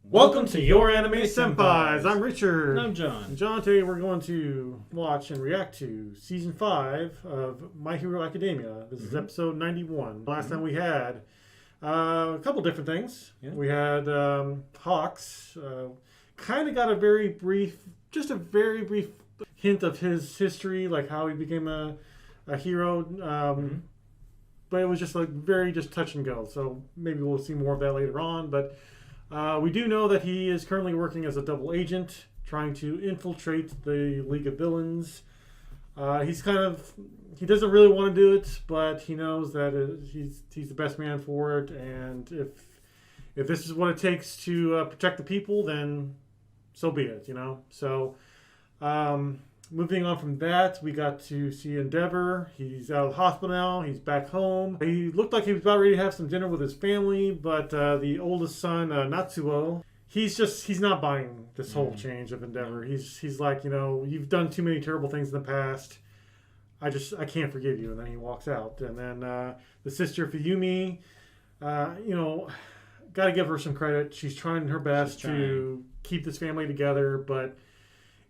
Welcome to Your Anime Senpais. I'm Richard. And I'm John. And John, today we're going to watch and react to Season 5 of My Hero Academia. This is episode 91. Last time we had a couple different things. Yeah. We had Hawks. Kind of got a very brief hint of his history, like how he became a hero. But it was just like very touch and go. So maybe we'll see more of that later on. But we do know that he is currently working as a double agent, trying to infiltrate the League of Villains. He doesn't really want to do it, but he knows that he's the best man for it. And if this is what it takes to protect the people, then so be it, you know. So moving on from that, we got to see Endeavor. He's out of the hospital now. He's back home. He looked like he was about ready to have some dinner with his family, but the oldest son, Natsuo, he's not buying this whole change of Endeavor. He's like, you know, you've done too many terrible things in the past. I can't forgive you. And then he walks out. And then the sister, Fuyumi, you know, got to give her some credit. She's trying her best to keep this family together, but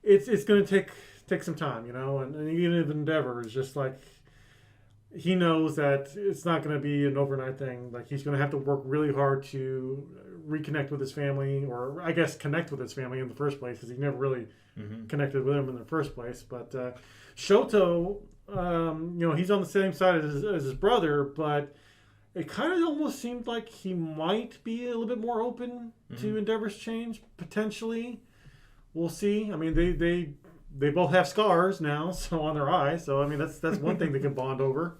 it's going to take some time, you know, and even if Endeavor is just like, he knows that it's not going to be an overnight thing. Like, he's going to have to work really hard to reconnect with his family, or I guess connect with his family in the first place, because he never really connected with them in the first place. But Shoto, you know, he's on the same side as his brother, but it kind of almost seemed like he might be a little bit more open to Endeavor's change, potentially. We'll see. I mean, they both have scars now, so on their eyes. So I mean, that's one thing they can bond over.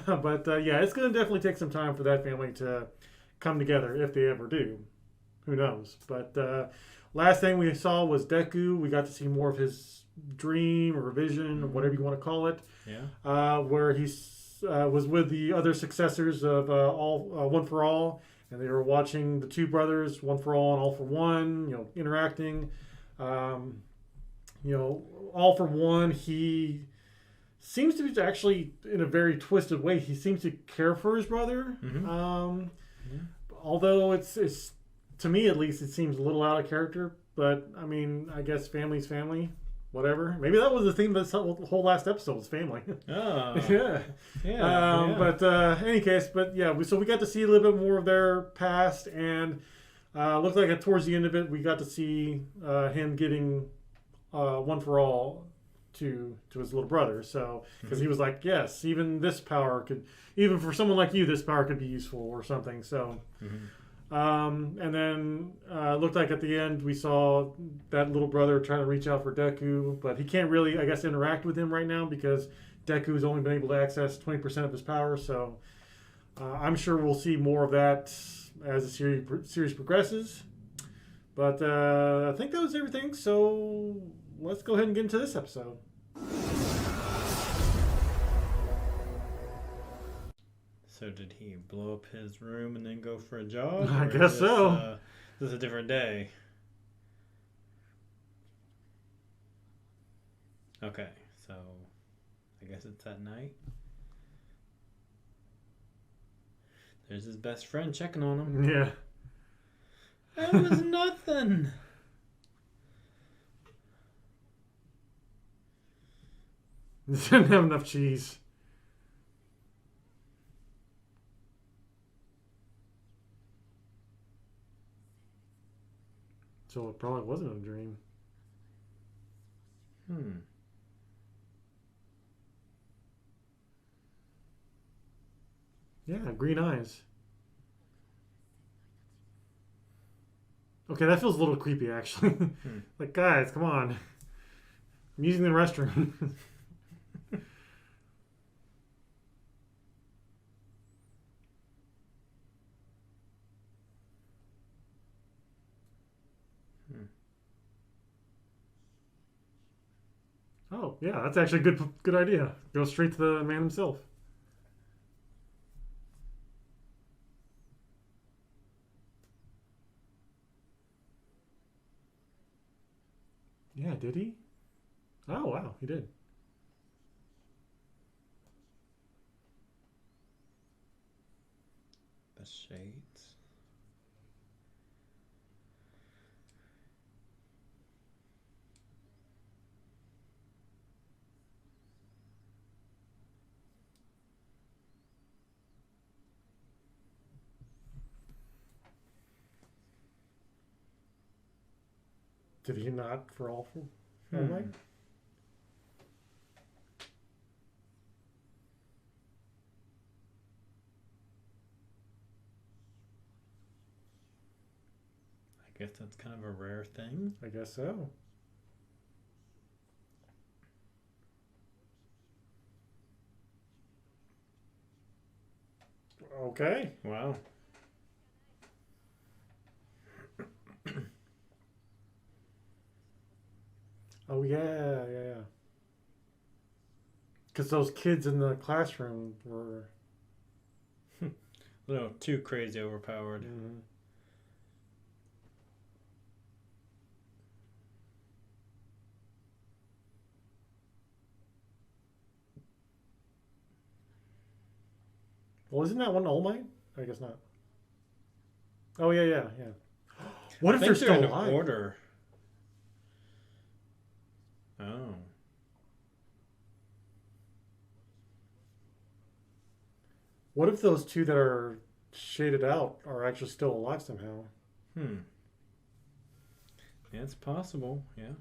But yeah, it's going to definitely take some time for that family to come together, if they ever do. Who knows? But last thing we saw was Deku. We got to see more of his dream or vision, or whatever you want to call it. Yeah. Where he was with the other successors of One for All, and they were watching the two brothers, One for All and All for One, you know, interacting. You know, All for One, he seems to be actually, in a very twisted way, he seems to care for his brother. Although it's to me at least, it seems a little out of character. But I mean, I guess family's family, whatever. Maybe that was the theme of this whole last episode, was family. Oh. yeah. But any case, but yeah, so we got to see a little bit more of their past, and looked like towards the end of it, we got to see him giving One for All to his little brother. So because he was like, yes, even this power could, even for someone like you, this power could be useful or something. So and then looked like at the end we saw that little brother trying to reach out for Deku, but he can't really, I guess, interact with him right now because Deku's only been able to access 20% of his power. So I'm sure we'll see more of that as the series progresses. But I think that was everything, so let's go ahead and get into this episode. So did he blow up his room and then go for a jog? I guess so. This is a different day. Okay, so I guess it's at night. There's his best friend checking on him. Yeah. That was nothing. Didn't have enough cheese. So it probably wasn't a dream. Yeah, green eyes. Okay, that feels a little creepy, actually. Like, guys, come on. I'm using the restroom. Oh, yeah, that's actually a good idea. Go straight to the man himself. Yeah, did he? Oh, wow, he did. The shades. Did he not for All Might? I guess that's kind of a rare thing. I guess so. Okay. Wow. Oh yeah. Because those kids in the classroom were A little too crazy overpowered. Well, isn't that one All Might? I guess not. Oh yeah. What if I they're think they're still in alive? order. Oh. What if those two that are shaded out are actually still alive somehow? Yeah, it's possible. Yeah.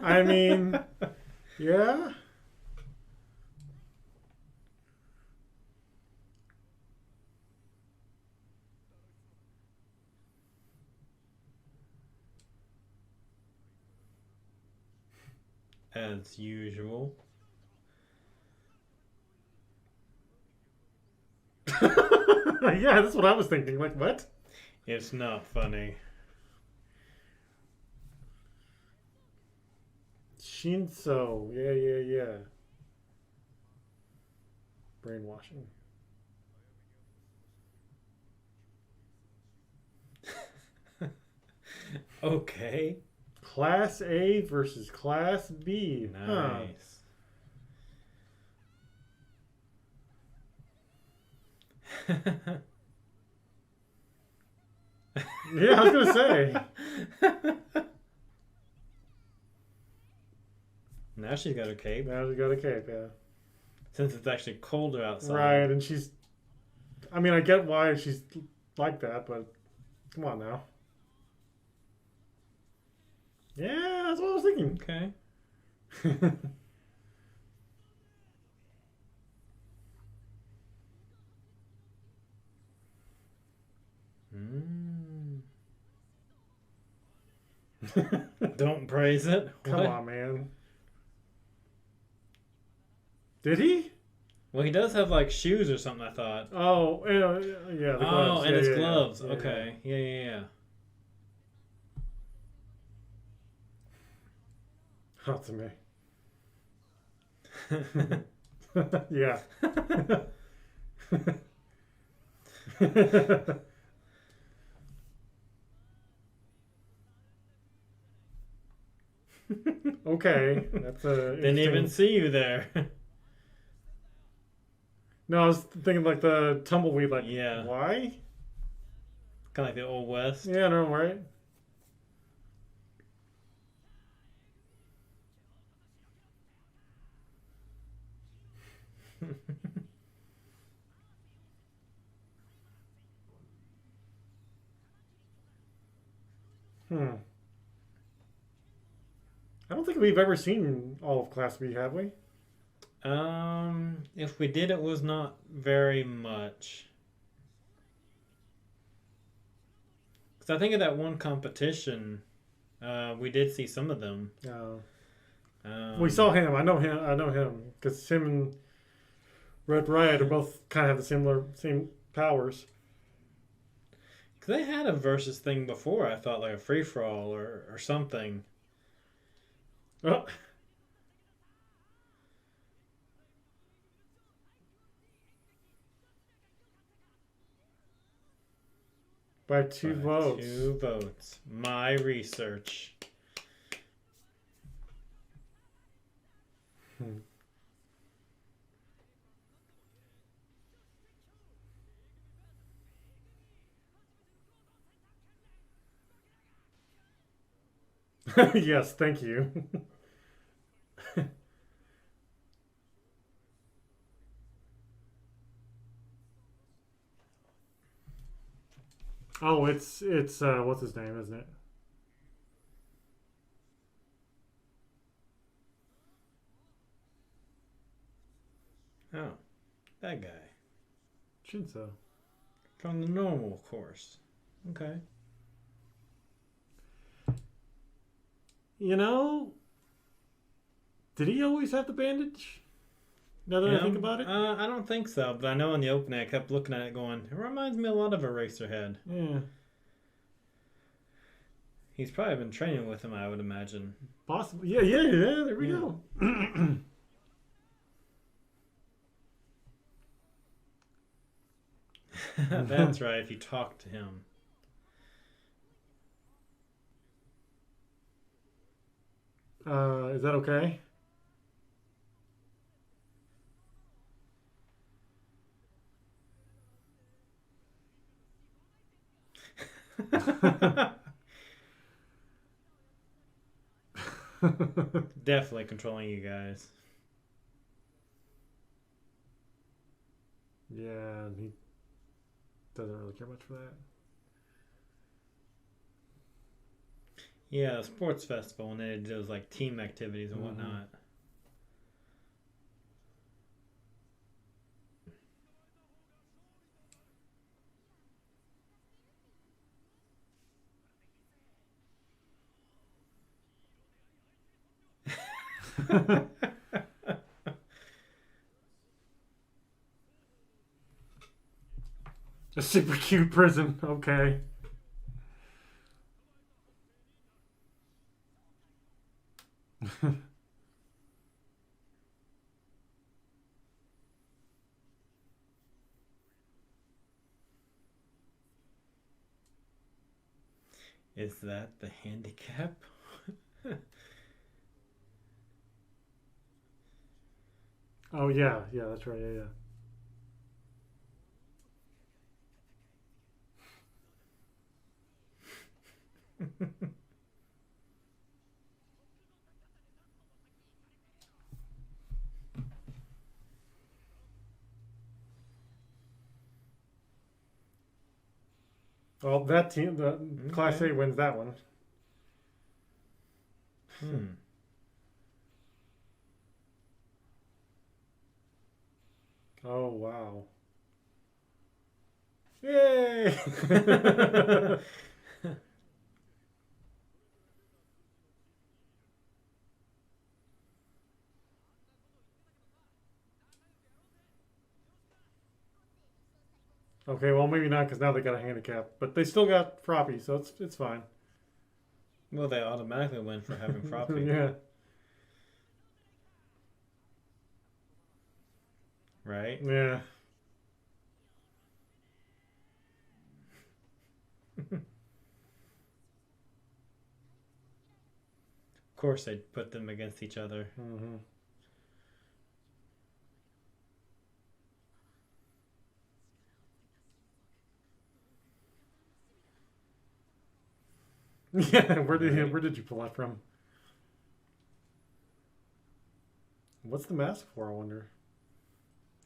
I mean, yeah. As usual. Yeah, that's what I was thinking. Like, what? It's not funny. Shinso. Yeah. Brainwashing. Okay. Class A versus Class B. Huh. Nice. Yeah, I was gonna say. Now she's got a cape. Now we got a cape, yeah. Since it's actually colder outside. Right, and she's. I mean, I get why she's like that, but come on now. Yeah, that's what I was thinking. Okay. Don't praise it. Come What? on, man. Did he? Well, he does have like shoes or something, I thought. Oh, yeah, the gloves. Oh, and Yeah, his yeah, gloves. yeah, Okay. Yeah. Hatsume. Yeah. Okay, that's a. Didn't even see you there. No, I was thinking like the tumbleweed. Like, Yeah. why? Kind of like the Old West. Yeah, no, right? I don't think we've ever seen all of Class B, have we? If we did, it was not very much. Because I think of that one competition, we did see some of them. We saw him. I know him. Because him and Red Riot are both kind of have the same powers. Because they had a versus thing before, I thought, like a free-for-all or something. Oh. By two votes. 2 votes. My research. Yes, thank you. Oh, it's what's his name, isn't it? Oh, that guy. Shinso. From the normal course. Okay. You know, did he always have the bandage? Now that I think Him? about it. I don't think so, but I know in the opening I kept looking at it going, it reminds me a lot of Eraserhead. Yeah, He's probably been training with him, I would imagine. possibly. Yeah, yeah, yeah. There we Yeah. go. That's right, if you talk to him. Is that okay? Definitely controlling you guys. Yeah, he doesn't really care much for that. Yeah, a sports festival, and they did those like team activities and Hmm. whatnot. A super cute prison. Okay. Is that the handicap? Oh yeah, yeah, that's right. Yeah, yeah. Well, that team, the Class Okay. A wins that one. Hmm. Oh wow. Yay! Okay, well maybe not because now they got a handicap, but they still got Froppy, so it's fine. Well, they automatically win for having Froppy, Yeah. right? Yeah. Of course, they'd put them against each other. Hmm. Yeah. Right? Where did you pull that from? What's the mask for? I wonder.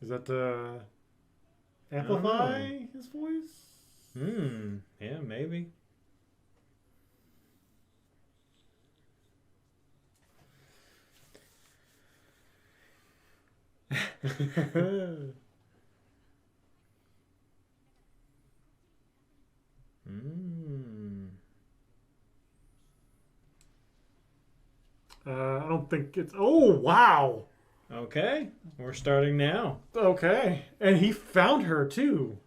Is that to I don't know. amplify his voice? Hmm. Yeah, maybe. Hmm. I don't think it's. Oh wow. Okay, we're starting now. Okay, and he found her too.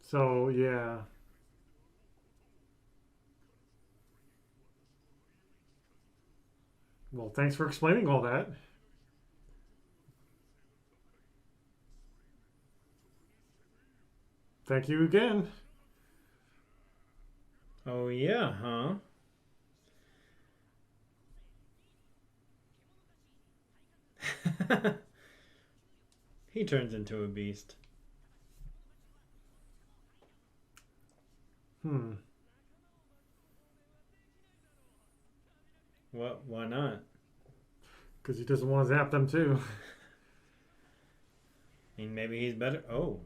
So yeah. Well, thanks for explaining all that. Thank you again. Oh yeah, huh? He turns into a beast. Hmm. What? Why not? Because he doesn't want to zap them too. I mean, maybe he's better. Oh.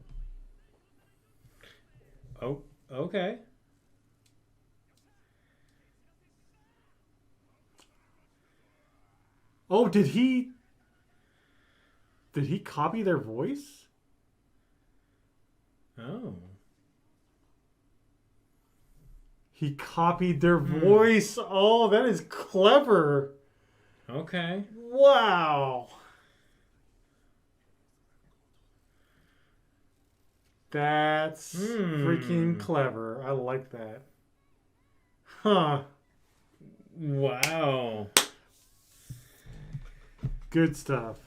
Oh. Okay. Oh, did he? Did he copy their voice? Oh. He copied their voice. Oh, that is clever. Okay. Wow. That's freaking clever. I like that. Huh. Wow. Good stuff.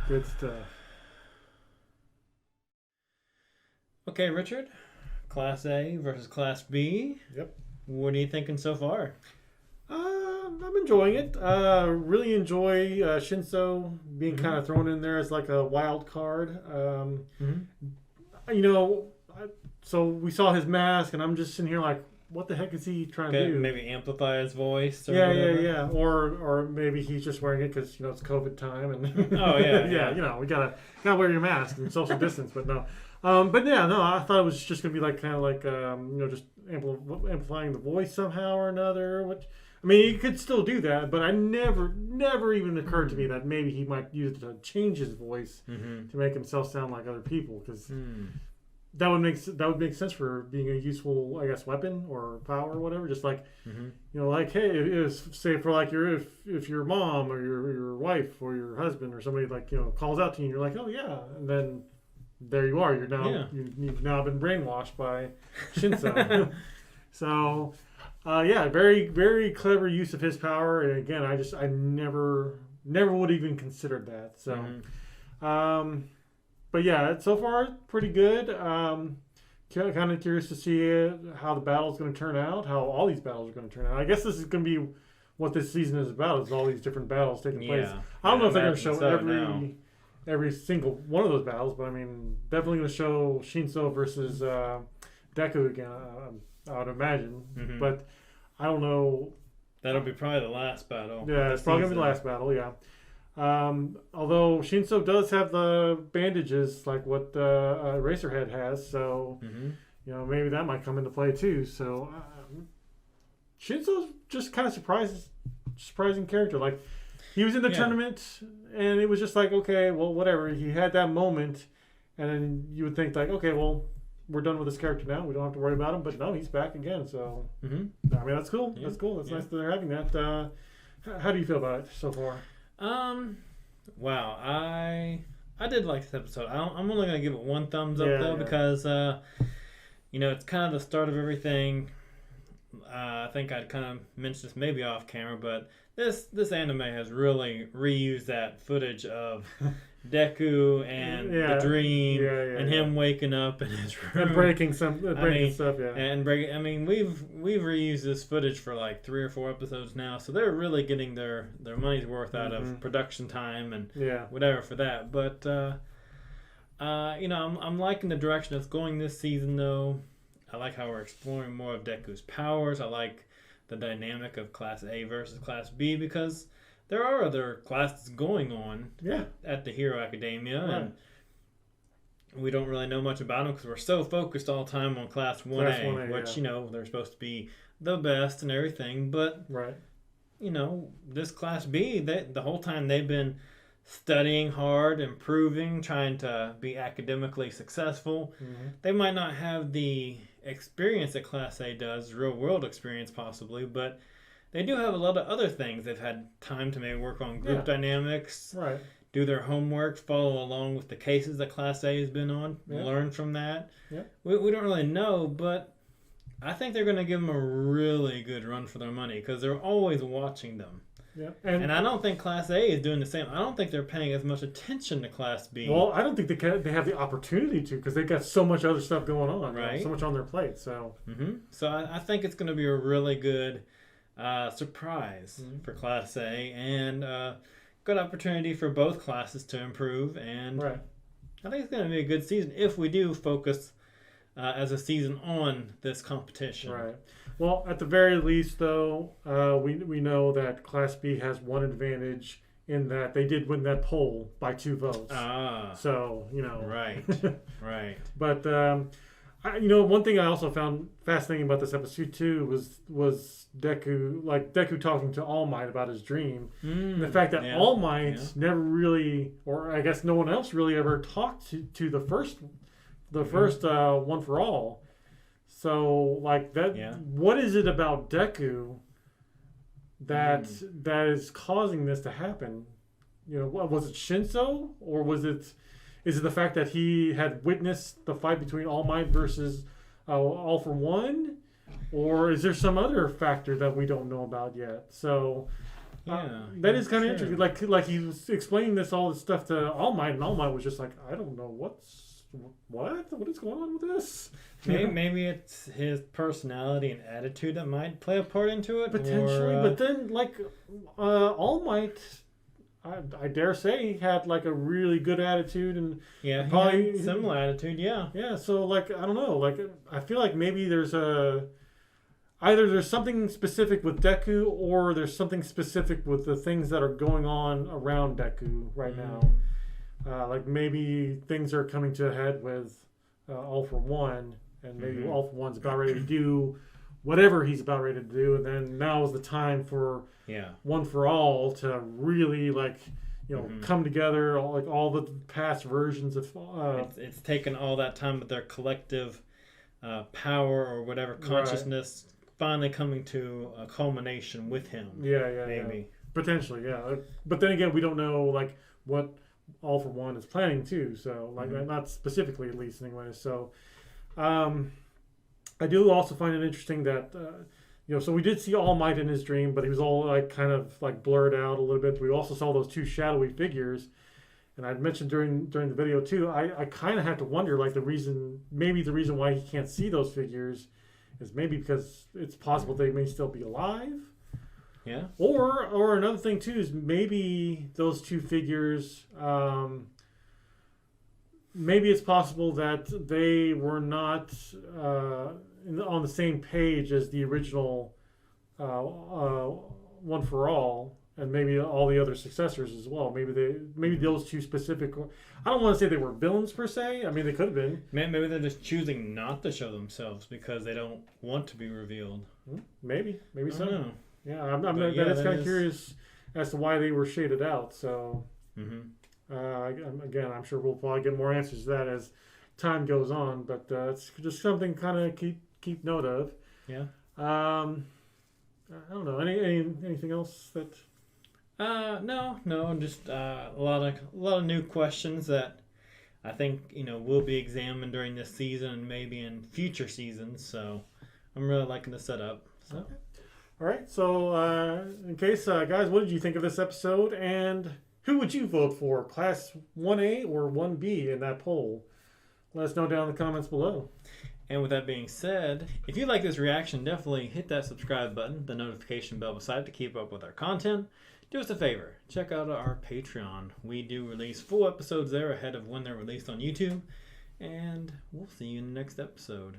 Good stuff. Okay, Richard. Class A versus Class B. Yep. What are you thinking so far? I'm enjoying it. Really enjoy Shinso being kind of thrown in there as like a wild card. You know, so we saw his mask, and I'm just sitting here like, what the heck is he trying to do? Maybe amplify his voice. Or Yeah. Or maybe he's just wearing it because it's COVID time, and oh yeah. You know, we gotta wear your mask and social distance. But no, I thought it was just gonna be like kind of like just amplifying the voice somehow or another. Which I mean, he could still do that, but I never even occurred to me that maybe he might use it to change his voice to make himself sound like other people, because that would make sense for being a useful, I guess, weapon or power or whatever. Just like like, hey, say for like if your mom or your wife or your husband or somebody like calls out to you, and you're like, oh yeah, and then there you are. You're now you've now been brainwashed by Shinso. So. Very, very clever use of his power, and again, I never would even considered that. So, but yeah, so far pretty good. Kind of curious to see how the battle's going to turn out, how all these battles are going to turn out. I guess this is going to be what this season is about, is all these different battles taking place. I don't know if they're going to show every single one of those battles, but I mean, definitely going to show Shinso versus Deku again. I would imagine, but I don't know. That'll be probably the last battle. Yeah, it's probably gonna be the last battle. Yeah. Although Shinso does have the bandages like what Eraserhead has, so maybe that might come into play too. So Shinso's just kind of surprising character. Like he was in the tournament, and it was just like, okay, well, whatever. He had that moment, and then you would think like, okay, well, we're done with this character now. We don't have to worry about him. But no, he's back again. So I mean, that's cool. Yeah. That's cool. That's nice that they're having that. How do you feel about it so far? Wow. I did like this episode. I'm only gonna give it one thumbs up though, because it's kind of the start of everything. I think I'd kind of mentioned this maybe off camera, but this anime has really reused that footage of Deku and the dream and him waking up in his room and breaking stuff. And breaking. I mean, we've reused this footage for like 3 or 4 episodes now, so they're really getting their money's worth out of production time and whatever for that. But I'm liking the direction it's going this season, though. I like how we're exploring more of Deku's powers. I like the dynamic of Class A versus Class B, because there are other classes going on at the Hero Academia, and we don't really know much about them because we're so focused all the time on Class 1A, which, they're supposed to be the best and everything. But, this Class B, the whole time they've been studying hard, improving, trying to be academically successful. They might not have the experience that Class A does, real world experience possibly, but they do have a lot of other things. They've had time to maybe work on group dynamics, do their homework, follow along with the cases that Class A has been on, learn from that. We don't really know, but I think they're going to give them a really good run for their money, because they're always watching them. And I don't think Class A is doing the same. I don't think they're paying as much attention to Class B. Well, I don't think they have the opportunity to, because they've got so much other stuff going on, so much on their plate. So, so I think it's going to be a really good surprise for Class A, and good opportunity for both classes to improve. And I think it's going to be a good season if we do focus as a season on this competition. Right. Well, at the very least, though, we know that Class B has one advantage in that they did win that poll by 2 votes. Ah. So, Right. Right. But one thing I also found fascinating about this episode too was Deku talking to All Might about his dream. And the fact that All Might never really, or I guess no one else really ever talked to the first One for All. So like that, what is it about Deku that is causing this to happen? Was it Shinso, or is it the fact that he had witnessed the fight between All Might versus All for One, or is there some other factor that we don't know about yet? So that is kind of interesting. Like he was explaining all this stuff to All Might, and All Might was just like, I don't know what is going on with this. Maybe it's his personality and attitude that might play a part into it. Potentially, but then All Might, I dare say, he had like a really good attitude, and probably similar attitude. Yeah. So I don't know. I feel like maybe there's either there's something specific with Deku, or there's something specific with the things that are going on around Deku right now. Maybe things are coming to a head with All for One, and maybe All for One's about ready to do whatever he's about ready to do, and then now is the time for One for All to really come together, all the past versions of it's taken all that time with their collective power or whatever consciousness finally coming to a culmination with him. Maybe potentially, but then again, we don't know what All for One is planning too, so not specifically, at least anyway. So I do also find it interesting that so we did see All Might in his dream, but he was all kind of blurred out a little bit. We also saw those 2 shadowy figures, and I'd mentioned during the video too, I kind of had to wonder the reason why he can't see those figures is maybe because it's possible they may still be alive. Yeah. Or another thing too is maybe those 2 figures, maybe it's possible that they were not on the same page as the original One for All, and maybe all the other successors as well. Maybe those 2 specific. I don't want to say they were villains per se. I mean, they could have been. Maybe they're just choosing not to show themselves because they don't want to be revealed. Maybe so. Know. Yeah, I'm kind of curious as to why they were shaded out. So, again, I'm sure we'll probably get more answers to that as time goes on. But it's just something kind of keep note of. Yeah. I don't know. Anything else that? No. Just a lot of new questions that I think will be examined during this season and maybe in future seasons. So I'm really liking the setup. So. Okay. All right. So in case guys, what did you think of this episode, and who would you vote for, Class 1A or 1B in that poll? Let us know down in the comments below. And with that being said, if you like this reaction, definitely hit that subscribe button, the notification bell beside to keep up with our content. Do us a favor, check out our Patreon. We do release full episodes there ahead of when they're released on YouTube. And we'll see you in the next episode.